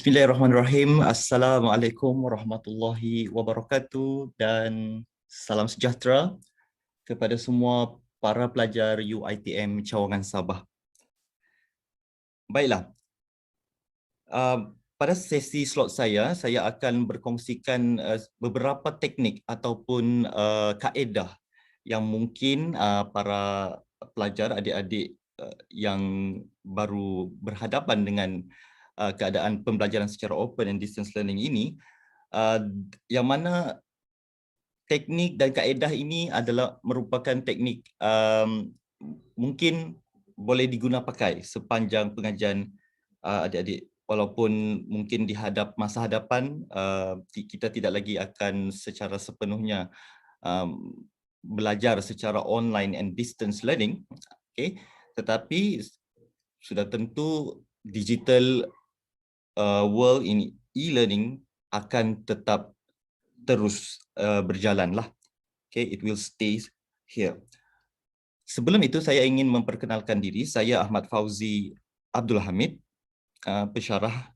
Bismillahirrahmanirrahim. Assalamualaikum warahmatullahi wabarakatuh dan salam sejahtera kepada semua para pelajar UiTM Cawangan Sabah. Baiklah, pada sesi slot saya akan berkongsikan beberapa teknik ataupun kaedah yang mungkin para pelajar adik-adik yang baru berhadapan dengan keadaan pembelajaran secara open and distance learning ini, yang mana teknik dan kaedah ini adalah merupakan teknik mungkin boleh diguna pakai sepanjang pengajian adik-adik, walaupun mungkin di masa hadapan kita tidak lagi akan secara sepenuhnya belajar secara online and distance learning, okay? Tetapi sudah tentu digital world in e-learning akan tetap terus berjalan lah. Okay, it will stay here. Sebelum itu saya ingin memperkenalkan diri. Saya Ahmad Fauzi Abdul Hamid, pensyarah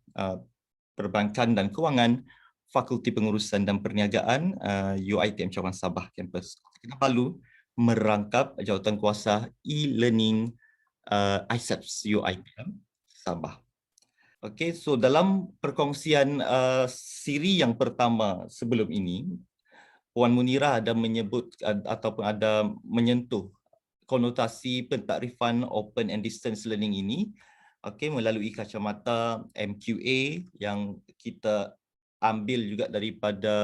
Perbankan dan Kewangan Fakulti Pengurusan dan Perniagaan UiTM Cawangan Sabah kampus Kinabalu, merangkap Jawatankuasa E-Learning ISEPS UiTM Sabah. Okey, so dalam perkongsian siri yang pertama sebelum ini, Puan Munirah ada menyebut ataupun ada menyentuh konotasi pentakrifan open and distance learning ini, okey, melalui kacamata MQA yang kita ambil juga daripada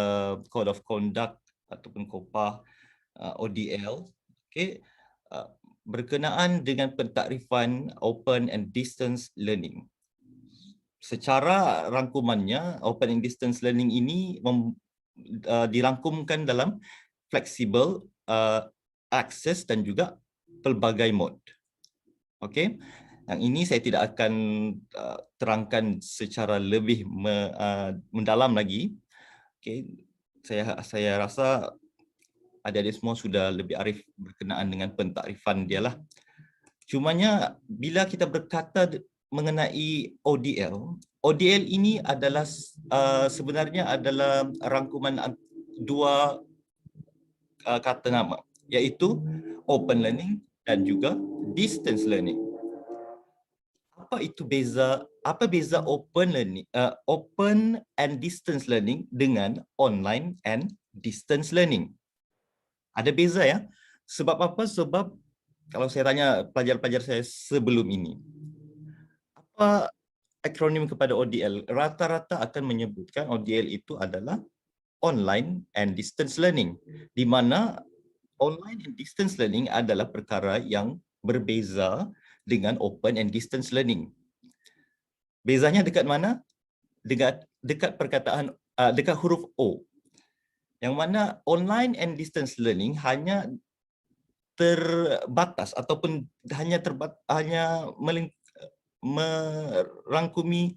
Code of Conduct ataupun COPA ODL, okey, berkenaan dengan pentakrifan open and distance learning. Secara rangkumannya, open and distance learning ini dirangkumkan dalam flexible access dan juga pelbagai mode. Okey, yang ini saya tidak akan terangkan secara lebih mendalam lagi. Okey, saya rasa adik-adik semua sudah lebih arif berkenaan dengan pentakrifan dia lah. Cumanya bila kita berkata mengenai ODL ini adalah sebenarnya adalah rangkuman dua kata nama, iaitu open learning dan juga distance learning. Apa beza open learning, open and distance learning dengan online and distance learning? Ada beza ya. Sebab apa? Sebab kalau saya tanya pelajar-pelajar saya sebelum ini, apa akronim kepada ODL? Rata-rata akan menyebutkan ODL itu adalah online and distance learning, di mana online and distance learning adalah perkara yang berbeza dengan open and distance learning. Bezanya dekat mana? Dekat perkataan, dekat huruf O. Yang mana online and distance learning hanya terbatas ataupun hanya merangkumi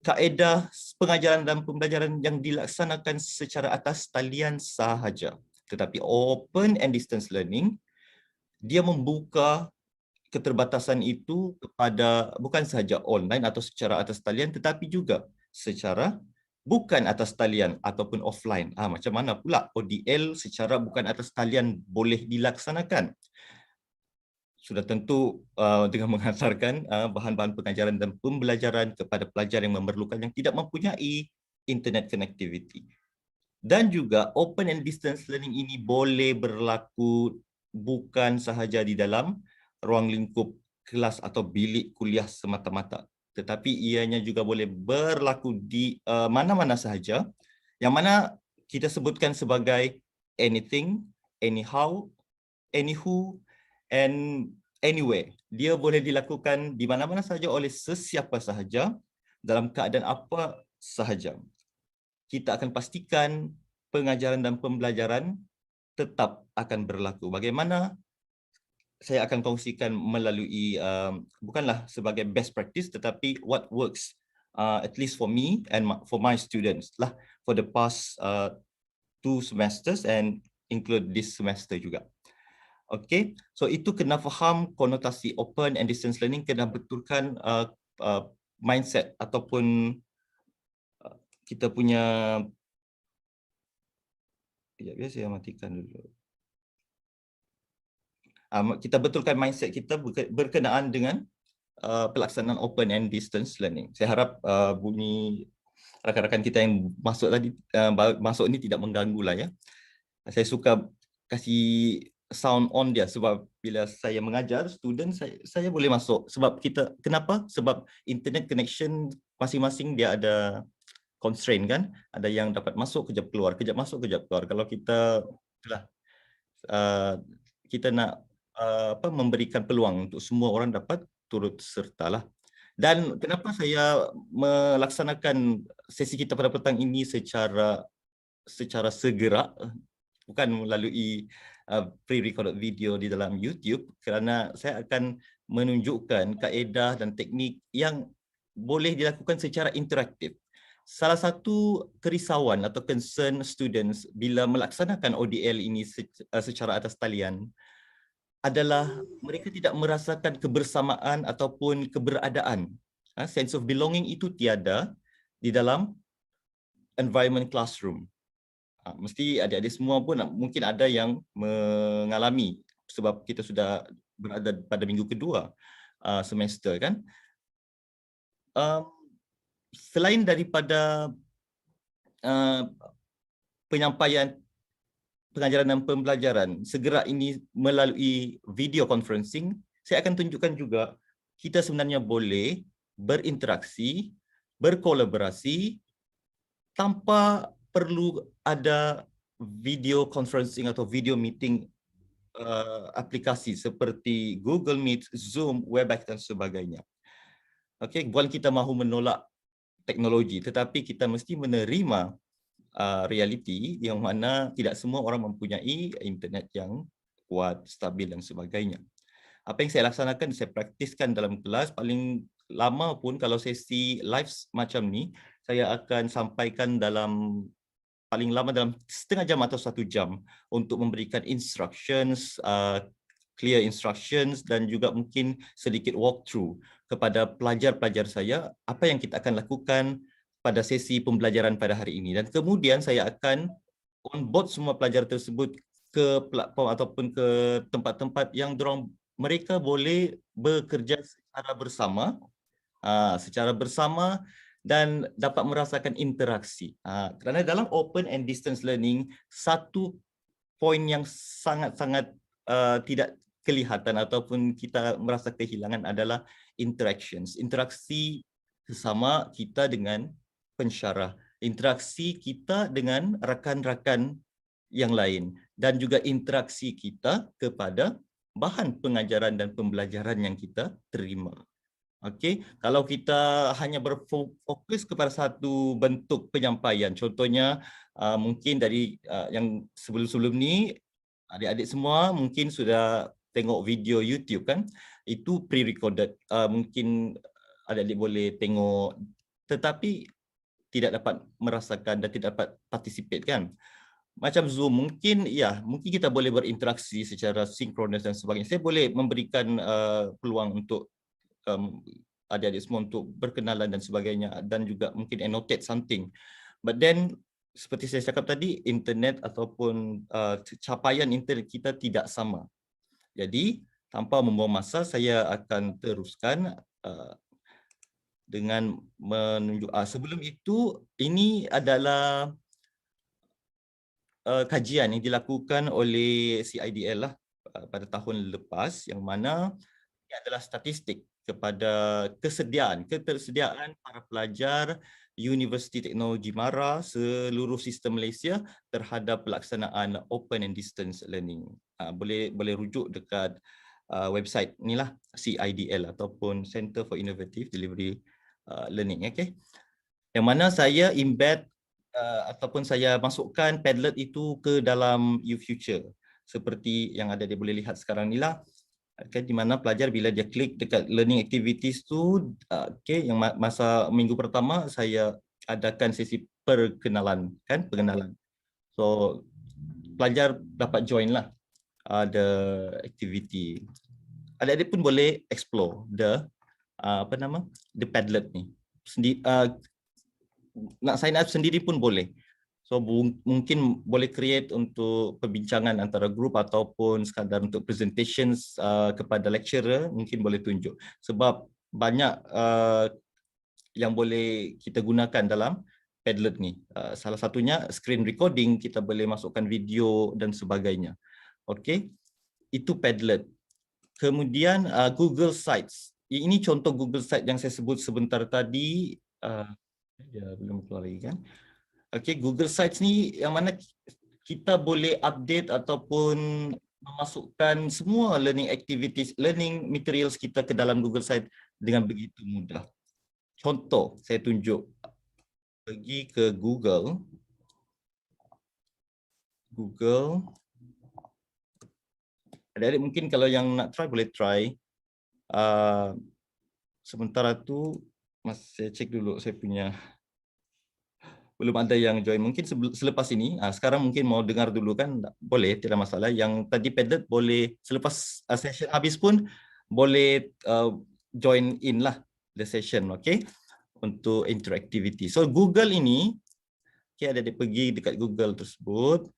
kaedah pengajaran dan pembelajaran yang dilaksanakan secara atas talian sahaja. Tetapi open and distance learning, dia membuka keterbatasan itu kepada bukan sahaja online atau secara atas talian, tetapi juga secara bukan atas talian ataupun offline. Macam mana pula ODL secara bukan atas talian boleh dilaksanakan? Sudah tentu dengan menghantarkan bahan-bahan pengajaran dan pembelajaran kepada pelajar yang memerlukan yang tidak mempunyai internet connectivity. Dan juga open and distance learning ini boleh berlaku bukan sahaja di dalam ruang lingkup kelas atau bilik kuliah semata-mata, tetapi ianya juga boleh berlaku di mana-mana sahaja, yang mana kita sebutkan sebagai anything, anyhow, anywho, and anywhere. Dia boleh dilakukan di mana-mana sahaja oleh sesiapa sahaja dalam keadaan apa sahaja. Kita akan pastikan pengajaran dan pembelajaran tetap akan berlaku. Bagaimana? Saya akan kongsikan melalui bukanlah sebagai best practice, tetapi what works at least for me and for my students lah for the past 2 semesters and include this semester juga. Okay, so itu kena faham konotasi open and distance learning, kena betulkan mindset ataupun kita punya, ya saya matikan dulu. Kita betulkan mindset kita berkenaan dengan pelaksanaan open and distance learning. Saya harap bunyi rakan-rakan kita yang masuk tadi masuk ni tidak mengganggu lah ya. Saya suka kasih sound on dia sebab bila saya mengajar student saya boleh masuk sebab kenapa? Sebab internet connection masing-masing dia ada constraint kan. Ada yang dapat masuk kejap keluar, kejap masuk kejap keluar. Kalau kita kita nak memberikan peluang untuk semua orang dapat turut sertalah. Dan kenapa saya melaksanakan sesi kita pada petang ini secara segera, bukan melalui pre-recorded video di dalam YouTube, kerana saya akan menunjukkan kaedah dan teknik yang boleh dilakukan secara interaktif. Salah satu kerisauan atau concern students bila melaksanakan ODL ini secara atas talian adalah mereka tidak merasakan kebersamaan ataupun keberadaan. Sense of belonging itu tiada di dalam environment classroom. Mesti adik-adik semua pun mungkin ada yang mengalami sebab kita sudah berada pada minggu kedua semester kan. Selain daripada penyampaian pengajaran dan pembelajaran segera ini melalui video conferencing, saya akan tunjukkan juga kita sebenarnya boleh berinteraksi, berkolaborasi tanpa perlu ada video conferencing atau video meeting aplikasi seperti Google Meet, Zoom, Webex dan sebagainya. Okey, bukan kita mahu menolak teknologi, tetapi kita mesti menerima realiti yang mana tidak semua orang mempunyai internet yang kuat, stabil dan sebagainya. Apa yang saya laksanakan, saya praktiskan dalam kelas. Paling lama pun kalau sesi live macam ni, saya akan sampaikan paling lama dalam setengah jam atau 1 jam untuk memberikan instructions, clear instructions dan juga mungkin sedikit walkthrough kepada pelajar-pelajar saya apa yang kita akan lakukan pada sesi pembelajaran pada hari ini. Dan kemudian saya akan onboard semua pelajar tersebut ke platform ataupun ke tempat-tempat yang mereka boleh bekerja secara bersama dan dapat merasakan interaksi. Kerana dalam open and distance learning, satu poin yang sangat-sangat tidak kelihatan ataupun kita merasa kehilangan adalah interactions. Interaksi sesama kita dengan pensyarah, interaksi kita dengan rakan-rakan yang lain dan juga interaksi kita kepada bahan pengajaran dan pembelajaran yang kita terima. Okey, kalau kita hanya berfokus kepada satu bentuk penyampaian, contohnya mungkin dari yang sebelum-sebelum ni adik-adik semua mungkin sudah tengok video YouTube kan, itu pre-recorded, mungkin adik-adik boleh tengok tetapi tidak dapat merasakan dan tidak dapat participate kan. Macam Zoom mungkin kita boleh berinteraksi secara sinkronis dan sebagainya. Saya boleh memberikan peluang untuk adik-adik semua untuk berkenalan dan sebagainya dan juga mungkin annotate something. But then seperti saya cakap tadi, internet ataupun capaian internet kita tidak sama. Jadi tanpa membuang masa, saya akan teruskan dengan menunjuk. Sebelum itu, ini adalah kajian yang dilakukan oleh CIDL lah pada tahun lepas, yang mana ini adalah statistik kepada ketersediaan para pelajar Universiti Teknologi MARA seluruh sistem Malaysia terhadap pelaksanaan open and distance learning. Boleh rujuk dekat website inilah CIDL ataupun Center for Innovative Delivery Learning. Okay. Yang mana saya embed ataupun saya masukkan Padlet itu ke dalam UFuture seperti yang ada dia boleh lihat sekarang ni lah. Okay, di mana pelajar bila dia klik dekat learning activities tu, okay, yang masa minggu pertama saya adakan sesi pengenalan. So pelajar dapat join lah the activity. Adik-adik pun boleh explore the Padlet ni. nak sign up sendiri pun boleh. So mungkin boleh create untuk perbincangan antara grup ataupun sekadar untuk presentations kepada lecturer, mungkin boleh tunjuk. Sebab banyak yang boleh kita gunakan dalam Padlet ni. Salah satunya screen recording, kita boleh masukkan video dan sebagainya. Okey, itu Padlet. Kemudian Google Sites. Ini contoh Google Site yang saya sebut sebentar tadi. Ya, belum keluar lagi kan. Okey, Google Sites ni yang mana kita boleh update ataupun memasukkan semua learning activities, learning materials kita ke dalam Google Site dengan begitu mudah. Contoh, saya tunjuk. Pergi ke Google. Adik-adik mungkin kalau yang nak try, boleh try. Sementara tu, saya cek dulu saya punya. Belum ada yang join. Mungkin selepas ini, sekarang mungkin mau dengar dulu kan, boleh, tidak masalah. Yang tadi Padlet boleh, selepas session habis pun, boleh join in lah the session, okay? Untuk interactivity. So Google ini, okay, ada dia pergi dekat Google tersebut.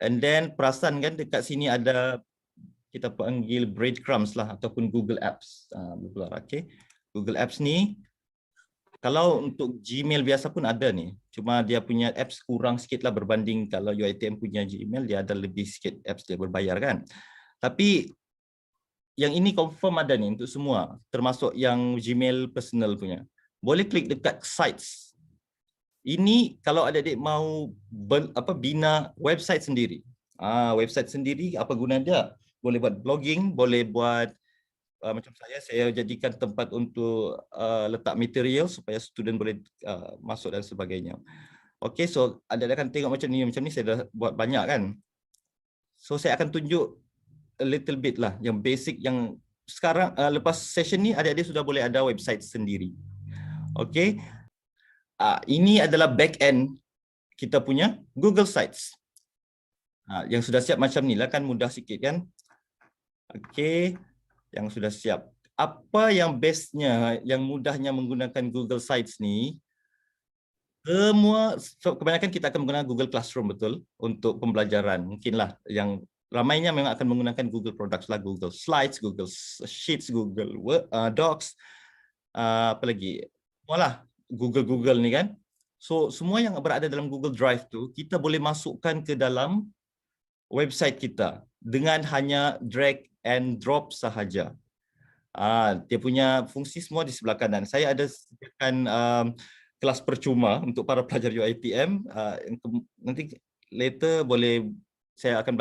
And then perasan kan dekat sini ada, kita panggil breadcrumbs lah, ataupun Google Apps. Okay? Google Apps ni, kalau untuk Gmail biasa pun ada ni. Cuma dia punya apps kurang sikit lah berbanding kalau UiTM punya Gmail, dia ada lebih sikit apps dia berbayar kan. Tapi yang ini confirm ada ni untuk semua, termasuk yang Gmail personal punya. Boleh klik dekat sites. Ini kalau adik-adik mau bina website sendiri. Website sendiri apa guna dia? Boleh buat blogging, boleh buat macam saya jadikan tempat untuk letak material supaya student boleh masuk dan sebagainya. Okay, so adik-adik akan tengok macam ni saya dah buat banyak kan. So saya akan tunjuk a little bit lah yang basic yang sekarang lepas session ni adik-adik sudah boleh ada website sendiri. Okay, ini adalah back end kita punya Google Sites. Yang sudah siap macam ni lah kan, mudah sikit kan. Okay, yang sudah siap. Apa yang bestnya, yang mudahnya menggunakan Google Sites ni, kebanyakan kita akan menggunakan Google Classroom betul untuk pembelajaran. Mungkinlah yang ramainya memang akan menggunakan Google Products lah, Google Slides, Google Sheets, Google Docs, apa lagi? Semualah Google ni kan. So semua yang berada dalam Google Drive tu kita boleh masukkan ke dalam website kita dengan hanya drag and drop sahaja. Dia punya fungsi semua di sebelah kanan. Saya ada sediakan kelas percuma untuk para pelajar UiTM. Nanti later boleh saya akan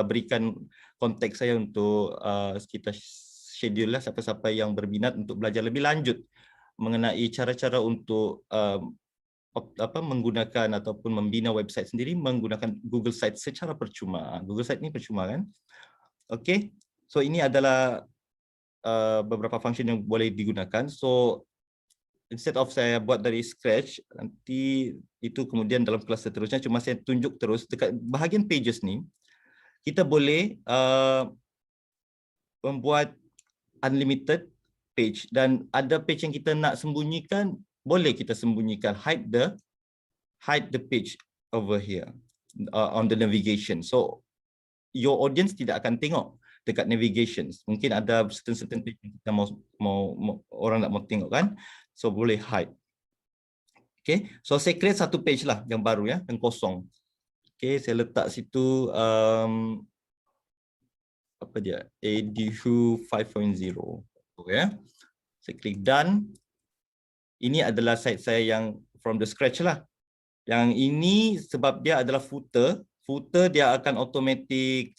berikan kontak saya untuk kita schedule lah siapa-siapa yang berminat untuk belajar lebih lanjut mengenai cara-cara untuk menggunakan ataupun membina website sendiri menggunakan Google Sites secara percuma. Google Sites ni percuma kan? Okay, so ini adalah beberapa function yang boleh digunakan. So instead of saya buat dari scratch, nanti itu kemudian dalam kelas seterusnya cuma saya tunjuk terus dekat bahagian pages ni, kita boleh membuat unlimited page dan ada page yang kita nak sembunyikan, boleh kita sembunyikan, hide the page over here on the navigation. So your audience tidak akan tengok dekat navigation. Mungkin ada certain page yang kita mau orang nak mau tengok kan. So boleh hide. Okay, so saya create satu page lah yang baru ya, yang kosong. Okay, saya letak situ apa dia? Edu 5.0. Ya. Saya klik done. Ini adalah site saya yang from the scratch lah. Yang ini sebab dia adalah footer. Footer dia akan automatic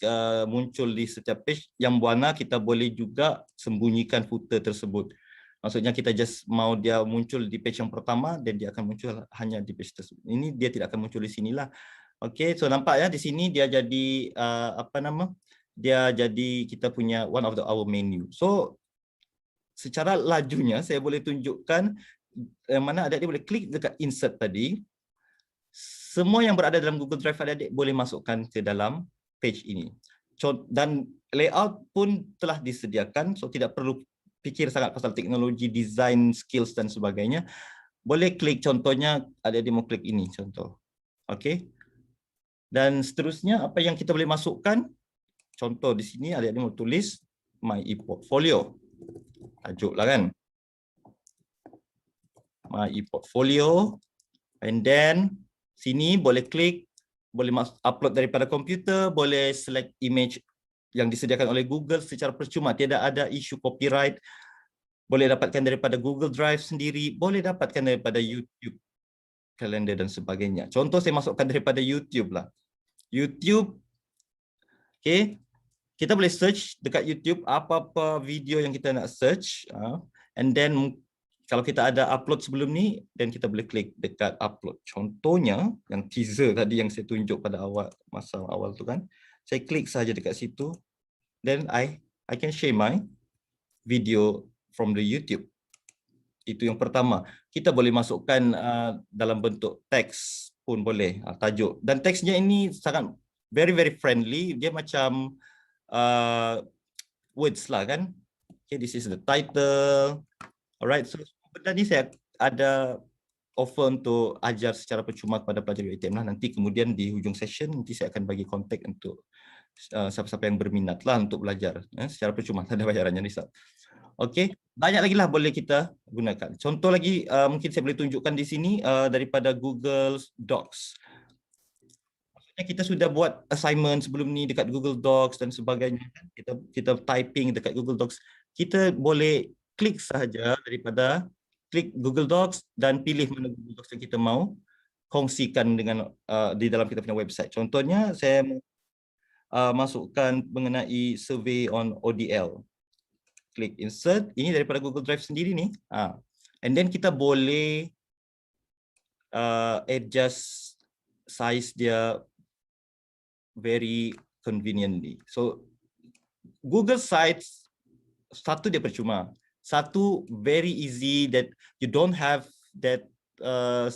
muncul di setiap page. Yang mana kita boleh juga sembunyikan footer tersebut. Maksudnya kita just mau dia muncul di page yang pertama dan dia akan muncul hanya di page tersebut. Ini dia tidak akan muncul di sinilah. Okay, so nampak ya di sini dia jadi dia jadi kita punya one of our menu. So secara lajunya saya boleh tunjukkan yang mana adik-adik boleh klik dekat insert tadi. Semua yang berada dalam Google Drive adik-adik boleh masukkan ke dalam page ini. Dan layout pun telah disediakan, so tidak perlu fikir sangat pasal teknologi, design, skills dan sebagainya. boleh klik contohnya, adik-adik mau klik ini contoh. Okey. Dan seterusnya apa yang kita boleh masukkan, contoh di sini adik-adik mau tulis My ePortfolio. Tajuklah kan. My ePortfolio. And then sini boleh klik, boleh upload daripada komputer, boleh select image yang disediakan oleh Google secara percuma, tiada ada isu copyright. Boleh dapatkan daripada Google Drive sendiri, boleh dapatkan daripada YouTube, kalender dan sebagainya. Contoh saya masukkan daripada YouTube lah. YouTube, okay. Kita boleh search dekat YouTube apa-apa video yang kita nak search. And then kalau kita ada upload sebelum ni, then kita boleh klik dekat upload. Contohnya, yang teaser tadi yang saya tunjuk pada awal, masa awal tu kan. Saya klik saja dekat situ. Then I can share my video from the YouTube. Itu yang pertama. Kita boleh masukkan dalam bentuk teks pun boleh, tajuk. Dan teksnya ini sangat very friendly. Dia macam words lah kan. Okay, this is the title. Alright, so benda ni saya ada offer untuk ajar secara percuma kepada pelajar UiTM lah. Nanti kemudian di hujung session nanti saya akan bagi kontak untuk siapa-siapa yang berminat lah untuk belajar secara percuma, tak ada bayarannya Nisa. Okey, banyak lagi lah boleh kita gunakan. Contoh lagi mungkin saya boleh tunjukkan di sini daripada Google Docs. Maksudnya kita sudah buat assignment sebelum ni dekat Google Docs dan sebagainya. Kita typing dekat Google Docs. Kita boleh klik sahaja daripada klik Google Docs dan pilih mana Google Docs yang kita mau kongsikan dengan di dalam kita punya website. Contohnya saya masukkan mengenai survey on ODL. Klik insert, ini daripada Google Drive sendiri ni. And then kita boleh adjust size dia very conveniently. So Google Sites, satu dia percuma. Satu very easy that you don't have that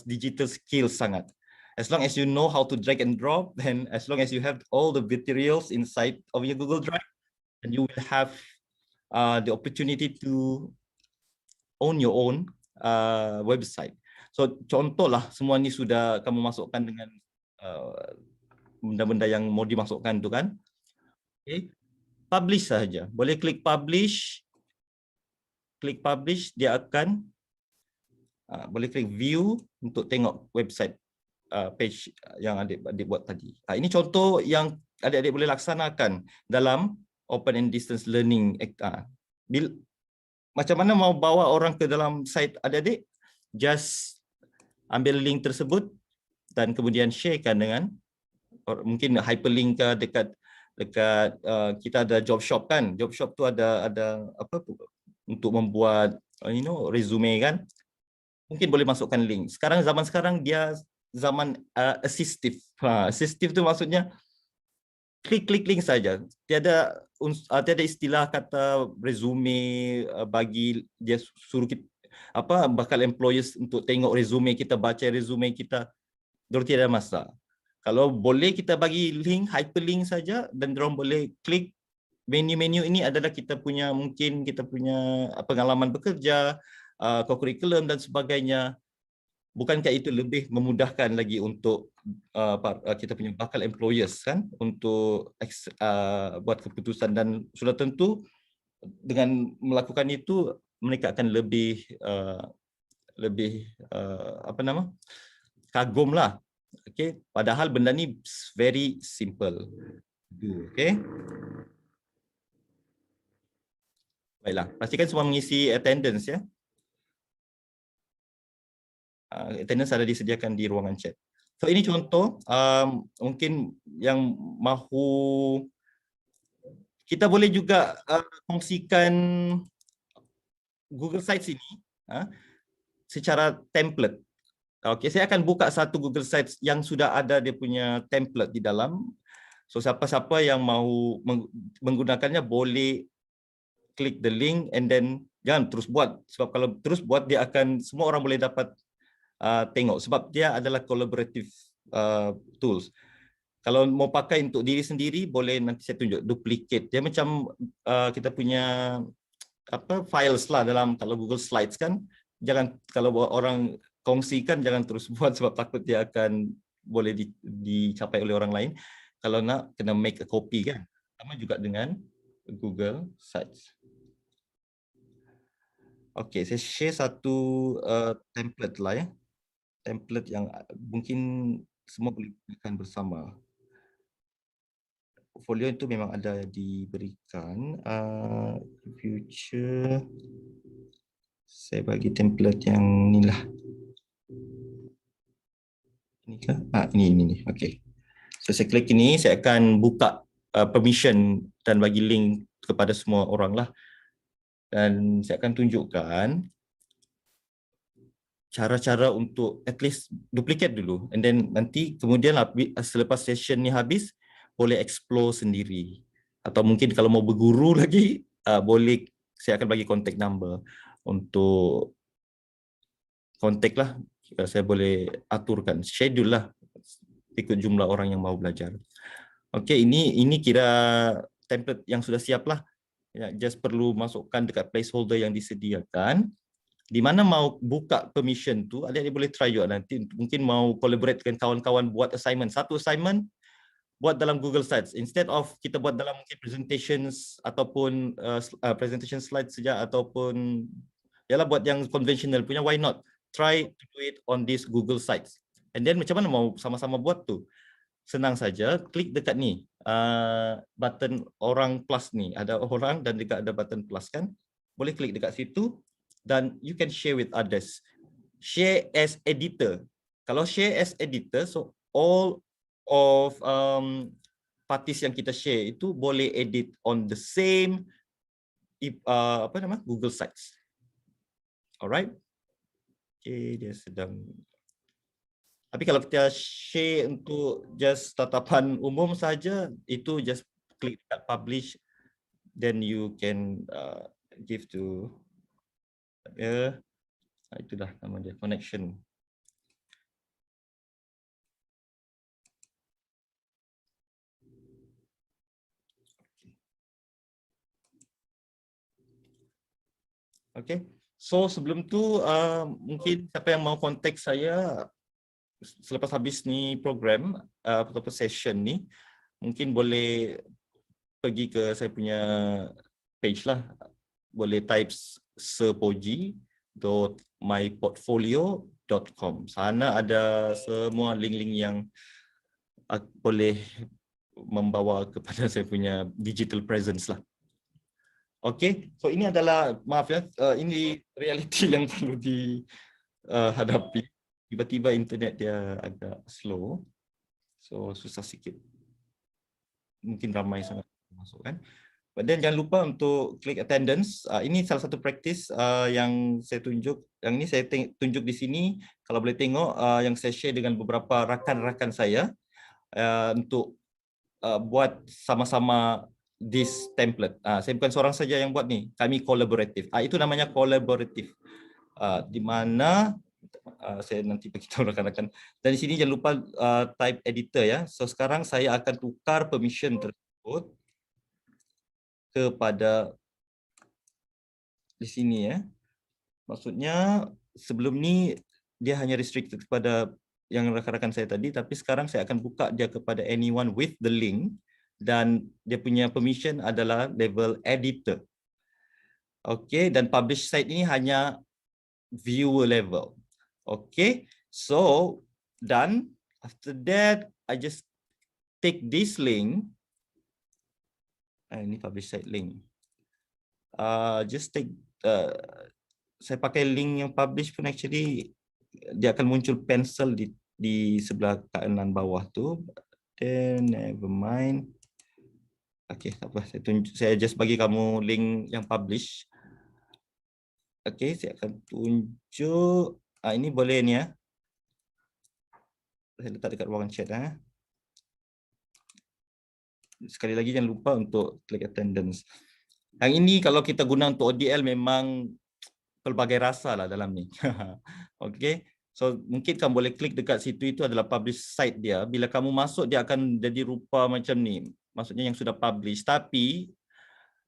digital skill sangat. As long as you know how to drag and drop, and as long as you have all the materials inside of your Google Drive, and you will have the opportunity to own your own website. So contohlah semua ni sudah kamu masukkan dengan benda-benda yang mau dimasukkan tu kan. Okay. Publish saja. Boleh klik publish. Klik publish, dia akan boleh klik view untuk tengok website page yang adik buat tadi. Ini contoh yang adik-adik boleh laksanakan dalam open and distance learning. Macam mana mau bawa orang ke dalam site adik-adik? Just ambil link tersebut dan kemudian sharekan dengan mungkin hyperlink ke dekat kita ada job shop kan. Job shop tu ada apa untuk membuat resume kan. Mungkin boleh masukkan link. Zaman sekarang dia zaman assistive. Assistive tu maksudnya klik link saja. Tiada istilah kata resume bagi dia suruh kita bakal employers untuk tengok resume kita, baca resume kita. Dorang tiada masalah. Kalau boleh kita bagi link, hyperlink saja dan dorang boleh klik. Menu-menu ini adalah kita punya pengalaman bekerja, curriculum dan sebagainya. Bukankah itu lebih memudahkan lagi untuk kita punya bakal employers kan untuk buat keputusan, dan sudah tentu dengan melakukan itu mereka akan lebih kagum lah. Okay, padahal benda ni very simple. Okay. Baiklah, pastikan semua mengisi attendance ya. Attendance ada disediakan di ruangan chat. So ini contoh, mungkin yang mahu kita boleh juga kongsikan Google Sites ini secara template. Okey, saya akan buka satu Google Sites yang sudah ada dia punya template di dalam. So siapa-siapa yang mahu menggunakannya boleh klik the link and then jangan terus buat, sebab kalau terus buat dia akan semua orang boleh dapat tengok, sebab dia adalah collaborative tools. Kalau mau pakai untuk diri sendiri boleh, nanti saya tunjuk duplicate. Dia macam kita punya files lah dalam kalau Google Slides kan. Jangan kalau orang kongsikan, jangan terus buat sebab takut dia akan boleh dicapai oleh orang lain. Kalau nak, kena make a copy kan. Sama juga dengan Google Sites. Okey, saya share satu template lah ya. Template yang mungkin semua boleh gunakan bersama. Portfolio itu memang ada diberikan. Future, saya bagi template yang ni lah. Ini kah? Ini. Okey. So saya klik ini, saya akan buka permission dan bagi link kepada semua orang lah. Dan saya akan tunjukkan cara-cara untuk at least duplicate dulu. And then nanti kemudian selepas session ni habis, boleh explore sendiri. Atau mungkin kalau mau berguru lagi, boleh, saya akan bagi contact number untuk contact lah. Saya boleh aturkan, schedule lah ikut jumlah orang yang mau belajar. Okey, ini kira template yang sudah siap lah. Ya, just perlu masukkan dekat placeholder yang disediakan. Di mana mau buka permission tu, adik-adik boleh try juga nanti. Mungkin mau collaborate dengan kawan-kawan buat assignment. Satu assignment, buat dalam Google Sites. Instead of kita buat dalam mungkin presentations ataupun presentation slide saja ataupun yalah buat yang conventional punya, why not? Try to do it on this Google Sites. And then macam mana mau sama-sama buat tu? Senang saja, klik dekat ni, button orang plus ni. Ada orang dan juga ada button plus kan? Boleh klik dekat situ dan you can share with others. Share as editor. Kalau share as editor, so all of parties yang kita share itu boleh edit on the same Google Sites. Alright? Okay, dia sedang. Tapi kalau kita share untuk just tatapan umum saja, itu just klik dekat publish, then you can give to itulah nama dia, connection. Okay, so sebelum tu mungkin siapa yang mau kontak saya selepas habis ni program ataupun session ni, mungkin boleh pergi ke saya punya page lah. Boleh type serpoji.myportfolio.com. Sana ada semua link-link yang boleh membawa kepada saya punya digital presence lah. Okay, so ini adalah, maaf ya, ini realiti yang perlu dihadapi. Tiba-tiba internet dia agak slow, so susah sikit. Mungkin ramai sangat masuk kan. But then jangan lupa untuk klik attendance. Ini salah satu praktis yang saya tunjuk. Yang ini saya tunjuk di sini. Kalau boleh tengok yang saya share dengan beberapa rakan-rakan saya untuk buat sama-sama this template. Saya bukan seorang saja yang buat ni. Kami kolaboratif. Itu namanya kolaboratif. Di mana saya nanti beritahu rakan-rakan. Dan di sini jangan lupa type editor ya. So sekarang saya akan tukar permission tersebut kepada di sini ya. Maksudnya sebelum ni dia hanya restricted kepada yang rakan-rakan saya tadi, tapi sekarang saya akan buka dia kepada anyone with the link dan dia punya permission adalah level editor. Okay, dan publish site ini hanya viewer level. Okay, so done. After that, I just take this link. Ini publish site link. Just take. Saya pakai link yang publish pun actually dia akan muncul pencil di sebelah kanan bawah tu. Then never mind. Okay, tak apa. Saya just bagi kamu link yang publish. Okay, saya akan tunjuk. Ini boleh ni ya. Saya letak dekat ruangan chat. Sekali lagi jangan lupa untuk klik attendance. Yang ini kalau kita guna untuk ODL memang pelbagai rasa lah dalam ni. Okay, so mungkin kamu boleh klik dekat situ, itu adalah publish site dia. Bila kamu masuk dia akan jadi rupa macam ni. Maksudnya yang sudah publish, tapi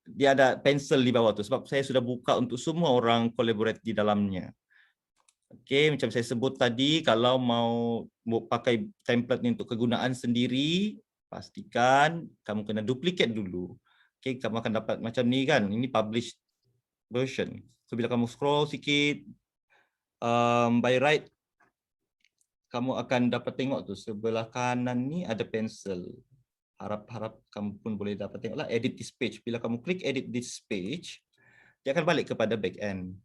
dia ada pencil di bawah tu sebab saya sudah buka untuk semua orang collaborate di dalamnya. Okey, macam saya sebut tadi, kalau mau pakai template ni untuk kegunaan sendiri, pastikan kamu kena duplicate dulu. Okey, kamu akan dapat macam ni kan, ini published version. So bila kamu scroll sikit, by right, kamu akan dapat tengok tu sebelah kanan ni ada pensel. Harap-harap kamu pun boleh dapat tengoklah edit this page. Bila kamu klik edit this page, dia akan balik kepada back end.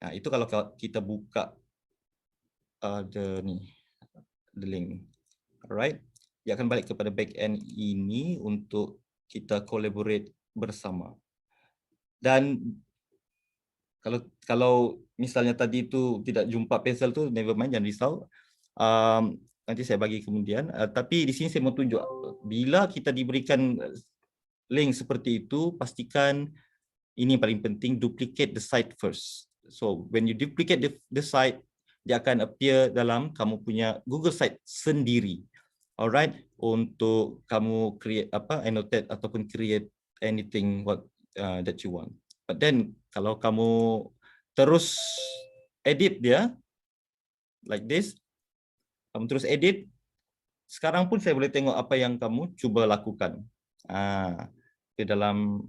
Nah, itu kalau kita buka the link. Alright. Dia akan balik kepada back end ini untuk kita collaborate bersama. Dan kalau misalnya tadi tu tidak jumpa pensel tu, never mind, jangan risau. Nanti saya bagi kemudian. Tapi di sini saya mau tunjuk, bila kita diberikan link seperti itu, pastikan ini yang paling penting, duplicate the site first. So when you duplicate the site, dia akan appear dalam kamu punya Google site sendiri. Alright, untuk kamu create annotate ataupun create anything that you want. But then kalau kamu terus edit dia like this, kamu terus edit, sekarang pun saya boleh tengok apa yang kamu cuba lakukan. Di dalam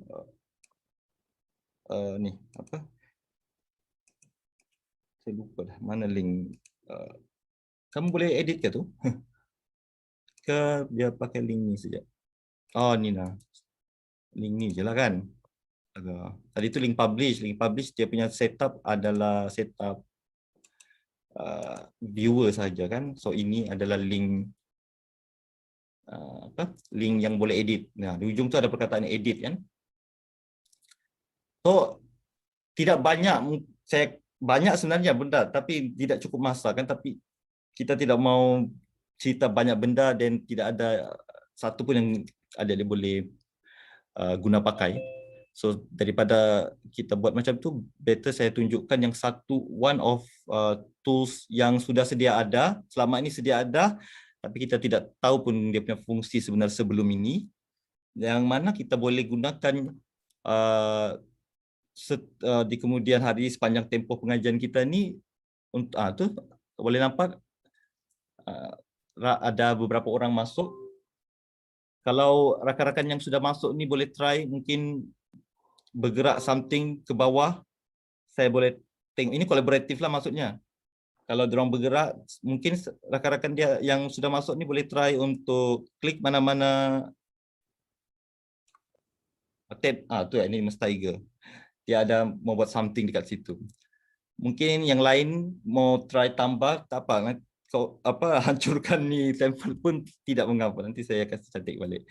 ni apa? Saya lupa dah mana link. Kamu boleh edit ke tu? Ke dia pakai link ni saja? Oh, ni lah. Link ni je lah kan. Tadi tu link publish. Link publish dia punya setup adalah setup viewer saja kan. So ini adalah link link yang boleh edit. Nah, di ujung tu ada perkataan edit kan. So tidak banyak, banyak sebenarnya benda tapi tidak cukup masa kan, tapi kita tidak mau cerita banyak benda dan tidak ada satu pun yang adik boleh guna pakai. So daripada kita buat macam tu, better saya tunjukkan yang one of tools yang sudah sedia ada, selama ini sedia ada, tapi kita tidak tahu pun dia punya fungsi sebenarnya sebelum ini, yang mana kita boleh gunakan di kemudian hari sepanjang tempoh pengajian kita ni. Tu boleh nampak ada beberapa orang masuk. Kalau rakan-rakan yang sudah masuk ni boleh try mungkin bergerak something ke bawah. Saya boleh tengok, ini kolaboratif lah maksudnya. Kalau diorang bergerak, mungkin rakan-rakan dia yang sudah masuk ni boleh try untuk klik mana-mana tab. Tu ini Mas Tiger. Dia ada mau buat something dekat situ. Mungkin yang lain mau try tambah, tak apa. Kau hancurkan ni template pun tidak mengapa. Nanti saya akan cantik balik.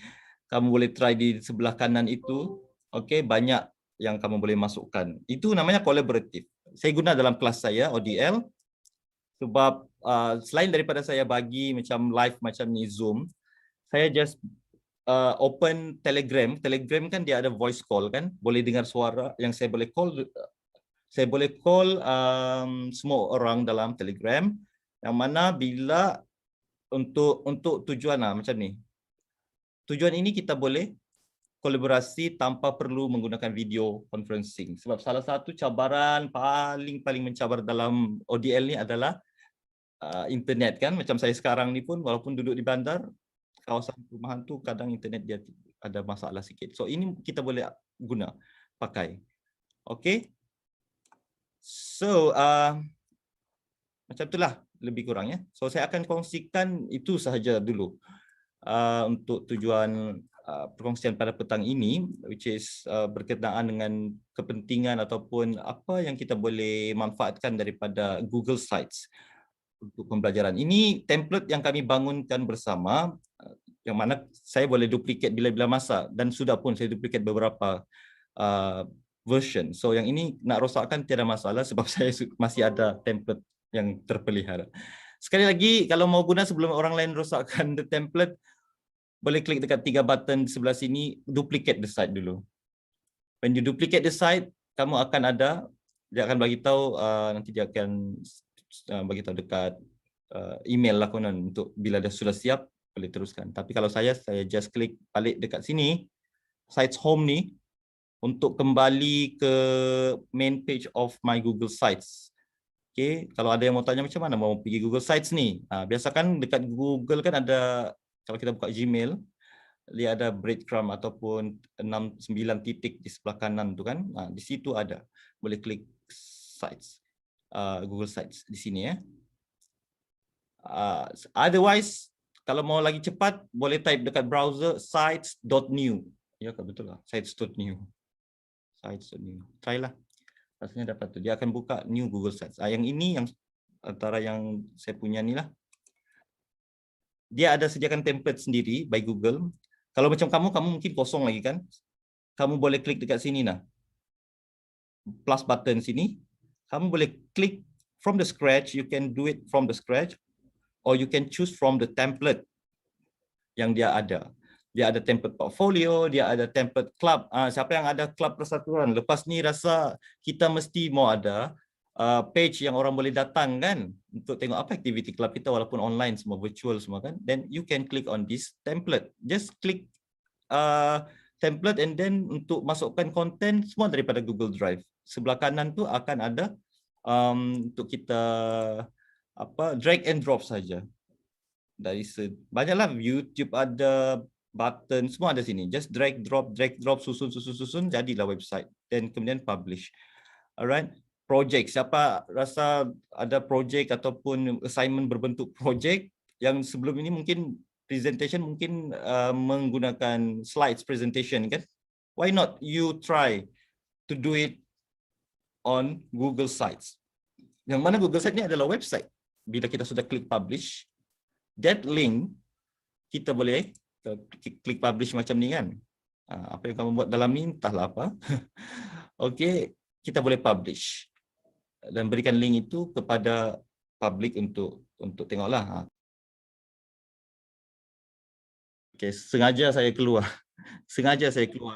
Kamu boleh try di sebelah kanan itu. Okey, banyak yang kamu boleh masukkan. Itu namanya kolaboratif. Saya guna dalam kelas saya ODL sebab selain daripada saya bagi macam live macam ni Zoom, saya just open Telegram. Telegram kan dia ada voice call kan, boleh dengar suara yang saya boleh call. Saya boleh call semua orang dalam Telegram, yang mana bila untuk tujuan macam ni. Tujuan ini kita boleh kolaborasi tanpa perlu menggunakan video conferencing. Sebab salah satu cabaran paling mencabar dalam ODL ni adalah internet kan. Macam saya sekarang ni pun walaupun duduk di bandar, kawasan perumahan tu kadang internet dia ada masalah sikit. So ini kita boleh guna, pakai. Okay. So macam itulah lebih kurang ya. So saya akan kongsikan itu sahaja dulu untuk tujuan perkongsian pada petang ini, which is berkenaan dengan kepentingan ataupun apa yang kita boleh manfaatkan daripada Google Sites untuk pembelajaran. Ini template yang kami bangunkan bersama, yang mana saya boleh duplicate bila-bila masa, dan sudah pun saya duplicate beberapa version. So yang ini nak rosakkan tiada masalah sebab saya masih ada template yang terpelihara. Sekali lagi, kalau mau guna sebelum orang lain rosakkan the template, boleh klik dekat 3 button di sebelah sini, duplicate the site dulu. When you duplicate the site, kamu akan ada, dia akan bagi tahu, nanti dia akan bagi tahu dekat email lah konon, untuk bila dah sudah siap boleh teruskan. Tapi kalau saya just klik balik dekat sini, sites home ni, untuk kembali ke main page of my Google Sites. Okay, kalau ada yang mau tanya macam mana mau pergi Google Sites ni, biasa kan dekat Google kan ada, kalau kita buka Gmail, dia ada breadcrumb ataupun 6-9 titik di sebelah kanan tu kan, di situ ada, boleh klik Sites, Google Sites di sini ya. Otherwise, kalau mau lagi cepat, boleh type dekat browser sites.new. Ya, betul lah, sites.new. Sites.new. Try lah. Rasanya dapat tu. Dia akan buka new Google Sites. Yang ini yang antara yang saya punya ni lah. Dia ada sediakan template sendiri by Google. Kalau macam kamu mungkin kosong lagi kan? Kamu boleh klik dekat sini nah. Plus button sini. Kamu boleh klik from the scratch. You can do it from the scratch. Or you can choose from the template yang dia ada. Dia ada template portfolio, dia ada template club. Siapa yang ada club persatuan? Lepas ni rasa kita mesti mau ada page yang orang boleh datang kan untuk tengok apa aktiviti club kita walaupun online semua, virtual semua kan. Then you can click on this template. Just click template and then untuk masukkan konten semua daripada Google Drive. Sebelah kanan tu akan ada untuk kita drag and drop saja. Dari banyaklah, YouTube ada, button semua ada sini. Just drag drop, susun, jadilah website. Dan kemudian publish. Alright. Project, siapa rasa ada project ataupun assignment berbentuk project yang sebelum ini mungkin presentation mungkin menggunakan slides presentation kan? Why not you try to do it on Google Sites? Yang mana Google Sites ni adalah website. Bila kita sudah klik publish, that link kita boleh klik publish macam ni kan. Apa yang kamu buat dalam ni entahlah apa. Okey, kita boleh publish dan berikan link itu kepada public untuk tengoklah. Okey, sengaja saya keluar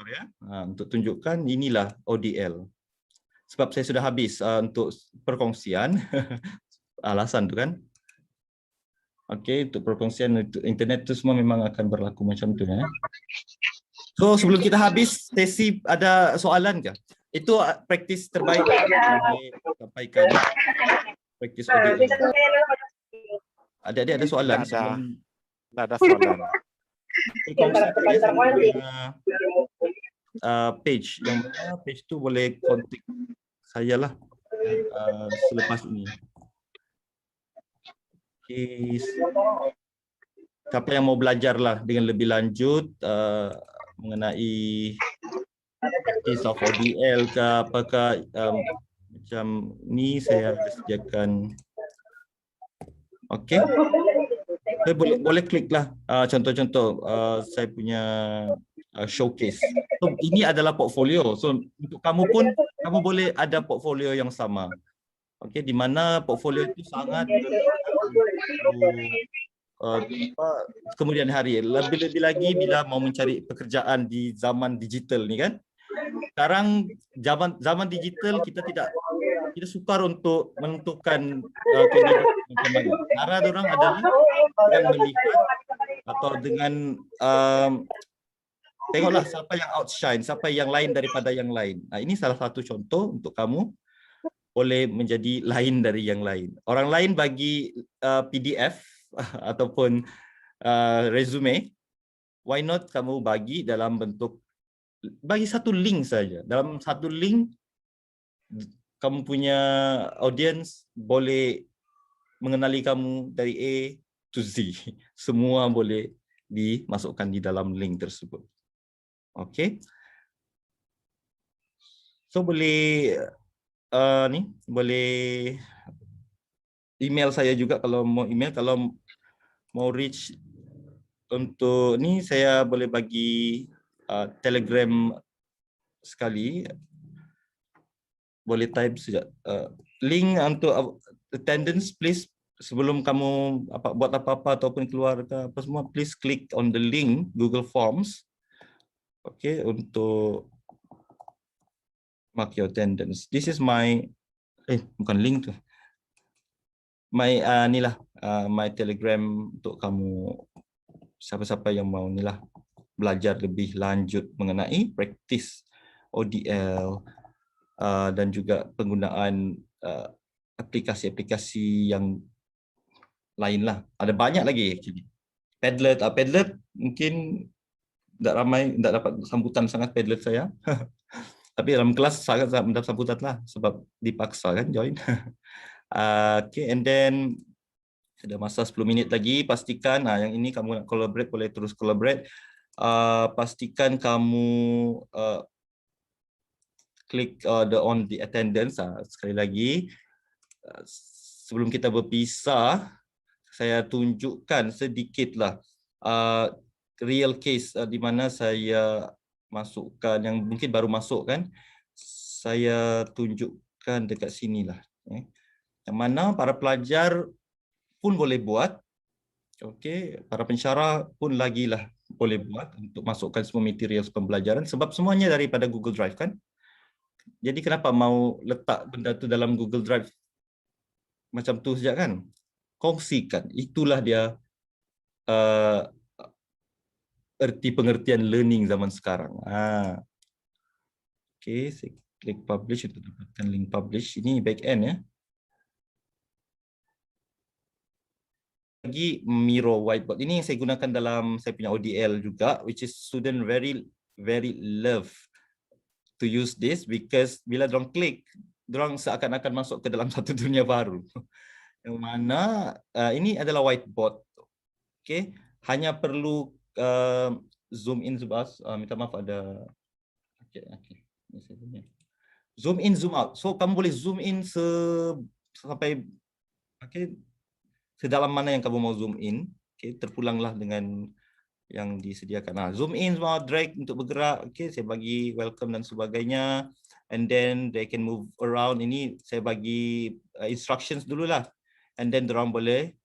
ya untuk tunjukkan inilah ODL. Sebab saya sudah habis untuk perkongsian. Alasan tu kan. Okey, untuk perkongsian internet tu semua memang akan berlaku macam tu ya. So sebelum kita habis sesi, ada soalan ke? Itu praktis terbaik boleh sampaikan. Praktis ODL. Adik-adik ada soalan? Tak ada soalan. Page yang mana page tu boleh kontak saya lah selepas ini. Okay. Siapa yang mau belajar lah dengan lebih lanjut mengenai practice of ODL ke apakah macam ni, saya sediakan. Okey. Boleh klik lah contoh-contoh saya punya showcase. So, ini adalah portfolio. So untuk kamu pun kamu boleh ada portfolio yang sama. Okey, di mana portfolio itu sangat kemudian hari. Lebih-lebih lagi bila mau mencari pekerjaan di zaman digital ni kan. Sekarang zaman digital kita tidak sukar untuk menentukan macam mana. Cara orang adalah dengan melihat atau dengan tengoklah siapa yang outshine, siapa yang lain daripada yang lain. Ini salah satu contoh untuk kamu boleh menjadi lain dari yang lain. Orang lain bagi PDF ataupun resume, why not kamu bagi dalam bentuk, bagi satu link saja. Dalam satu link, kamu punya audience boleh mengenali kamu dari A to Z. Semua boleh dimasukkan di dalam link tersebut. Okey. So boleh boleh email saya juga kalau mau email. Kalau mau reach untuk ni, saya boleh bagi Telegram sekali. Boleh type saja link untuk attendance, please. Sebelum kamu buat apa-apa ataupun keluar ke apa semua, please click on the link Google Forms. Okay, untuk mark your attendance. This is my bukan link tu. My my Telegram untuk kamu siapa-siapa yang mau belajar lebih lanjut mengenai praktis ODL dan juga penggunaan aplikasi-aplikasi yang lain lah. Ada banyak lagi actually. Padlet, Padlet mungkin tak ramai, tak dapat sambutan sangat Padlet saya. Tapi dalam kelas sangat mendapat sambutan lah sebab dipaksa kan join. Okay, and then ada masa 10 minit lagi, pastikan yang ini kamu nak collaborate boleh terus collaborate. Pastikan kamu klik on the attendance. Sekali lagi, sebelum kita berpisah, saya tunjukkan sedikitlah real case di mana saya masukkan yang mungkin baru masuk kan. Saya tunjukkan dekat sinilah. Yang mana para pelajar pun boleh buat. Okey, para pensyarah pun lagilah boleh buat untuk masukkan semua material pembelajaran sebab semuanya daripada Google Drive kan. Jadi kenapa mau letak benda tu dalam Google Drive macam tu saja kan? Kongsikan. Itulah dia erti pengertian learning zaman sekarang. Okey, saya klik publish untuk dapatkan link publish. Ini back end ya. Lagi Miro whiteboard. Ini yang saya gunakan dalam saya punya ODL juga, which is student very love to use this because bila dorang klik, dorang seakan-akan masuk ke dalam satu dunia baru. Yang mana ini adalah whiteboard. Okay, hanya perlu zoom in, zoom out. Minta maaf ada. Okay. Zoom in, zoom out. So kamu boleh zoom in sampai sedalam mana yang kamu mau zoom in. Okay, terpulanglah dengan yang disediakan. Zoom in, zoom out, drag untuk bergerak. Okay, saya bagi welcome dan sebagainya. And then they can move around. Ini saya bagi instructions dululah. And then dorang boleh,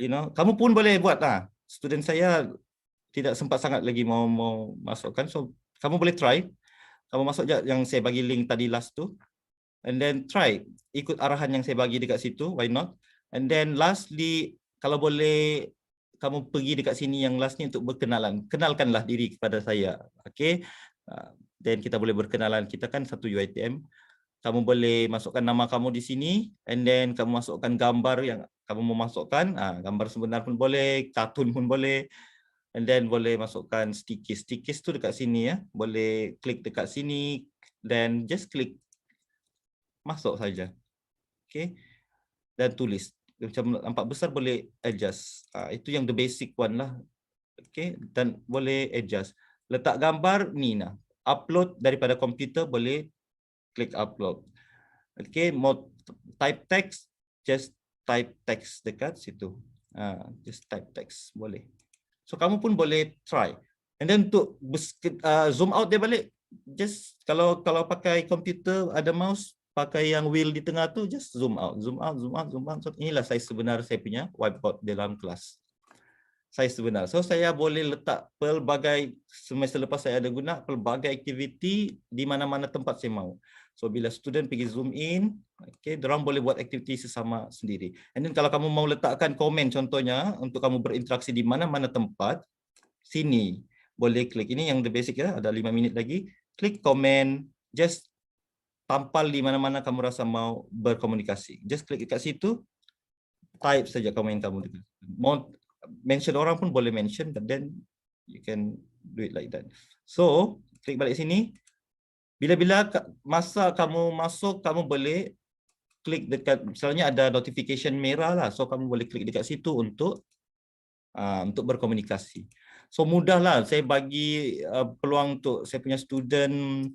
kamu pun boleh buat. Student saya tidak sempat sangat lagi mau masukkan. So kamu boleh try. Kamu masuk je yang saya bagi link tadi last tu. And then try. Ikut arahan yang saya bagi dekat situ. Why not? And then lastly, kalau boleh kamu pergi dekat sini yang last ni untuk berkenalan. Kenalkanlah diri kepada saya. Okay. Then kita boleh berkenalan. Kita kan satu UiTM. Kamu boleh masukkan nama kamu di sini. And then kamu masukkan gambar yang kamu mau masukkan. Gambar sebenar pun boleh. Kartun pun boleh. And then boleh masukkan stikis. Stikis tu dekat sini ya. Boleh klik dekat sini. Then just klik. Masuk saja. Okay. Dan tulis. Macam nampak besar boleh adjust. Itu yang the basic one lah. Okay. Dan boleh adjust. Letak gambar ni nah. Upload daripada komputer boleh klik upload. Okay. Mau type text, just type text dekat situ. Just type text boleh. So kamu pun boleh try. And then untuk zoom out dia balik. Just kalau pakai komputer ada mouse, pakai yang wheel di tengah tu, just zoom out, zoom out, zoom out, zoom out. So, inilah saiz sebenar saya punya whiteboard dalam kelas. Saiz sebenar. So saya boleh letak pelbagai, semester lepas saya ada guna pelbagai aktiviti di mana-mana tempat saya mau. So bila student pergi zoom in, okay, dorang boleh buat aktiviti sesama sendiri. And then kalau kamu mau letakkan komen contohnya untuk kamu berinteraksi di mana-mana tempat, sini boleh klik. Ini yang the basic ya, ada 5 minit lagi. Klik komen, just tampal di mana-mana kamu rasa mau berkomunikasi. Just klik dekat situ, type saja komen kamu. Mau mention orang pun boleh mention, but then you can do it like that. So, klik balik sini. Bila-bila masa kamu masuk, kamu boleh klik dekat, misalnya ada notification merah lah. So, kamu boleh klik dekat situ untuk berkomunikasi. So, mudahlah. Saya bagi peluang untuk saya punya student,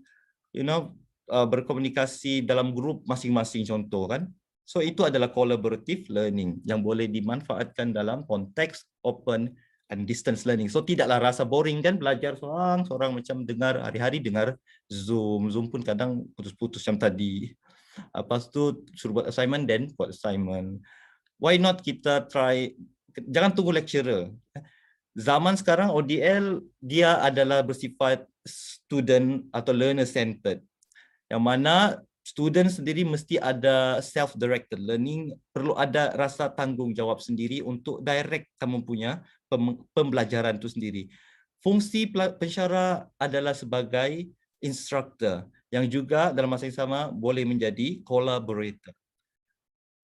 berkomunikasi dalam grup masing-masing contoh kan. So itu adalah collaborative learning yang boleh dimanfaatkan dalam konteks open and distance learning. So tidaklah rasa boring kan belajar seorang macam dengar hari-hari dengar Zoom pun kadang putus-putus macam tadi. Lepas tu suruh buat assignment then buat assignment. Why not kita try, jangan tunggu lecturer. Zaman sekarang ODL dia adalah bersifat student atau learner centered. Yang mana student sendiri mesti ada self-directed learning, perlu ada rasa tanggungjawab sendiri untuk direct kamu punya pembelajaran itu sendiri. Fungsi pensyarah adalah sebagai instructor yang juga dalam masa yang sama boleh menjadi collaborator.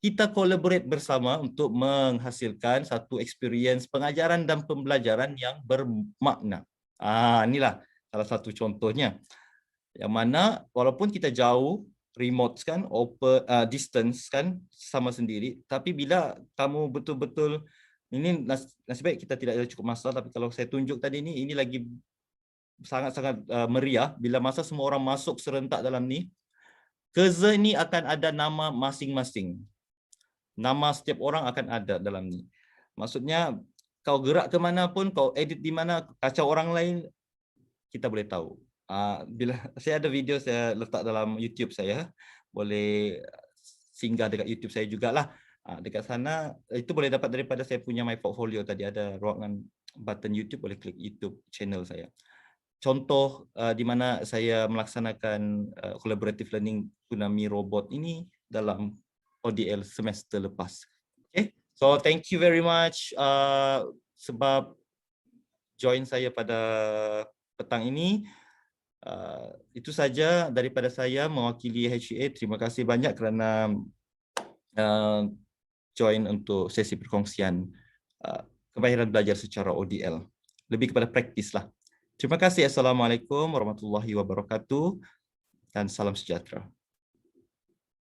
Kita collaborate bersama untuk menghasilkan satu experience pengajaran dan pembelajaran yang bermakna. Inilah salah satu contohnya. Yang mana walaupun kita jauh, remote kan, distance kan, sama sendiri, tapi bila kamu betul-betul, ini nasib baik kita tidak ada cukup masa, tapi kalau saya tunjuk tadi ini lagi sangat-sangat meriah bila masa semua orang masuk serentak dalam ni. Cursor ni akan ada nama masing-masing. Nama setiap orang akan ada dalam ni. Maksudnya kau gerak ke mana pun, kau edit di mana, kacau orang lain, kita boleh tahu. Bila saya ada video saya letak dalam YouTube saya, boleh singgah dekat YouTube saya jugalah. Dekat sana itu boleh dapat daripada saya punya my portfolio tadi, ada ruangan button YouTube, boleh klik YouTube channel saya. Contoh di mana saya melaksanakan collaborative learning Kunami robot ini dalam ODL semester lepas. Okay, so thank you very much sebab join saya pada petang ini. Itu saja daripada saya mewakili HEA. Terima kasih banyak kerana join untuk sesi perkongsian kemahiran belajar secara ODL. Lebih kepada praktis lah. Terima kasih. Assalamualaikum warahmatullahi wabarakatuh dan salam sejahtera.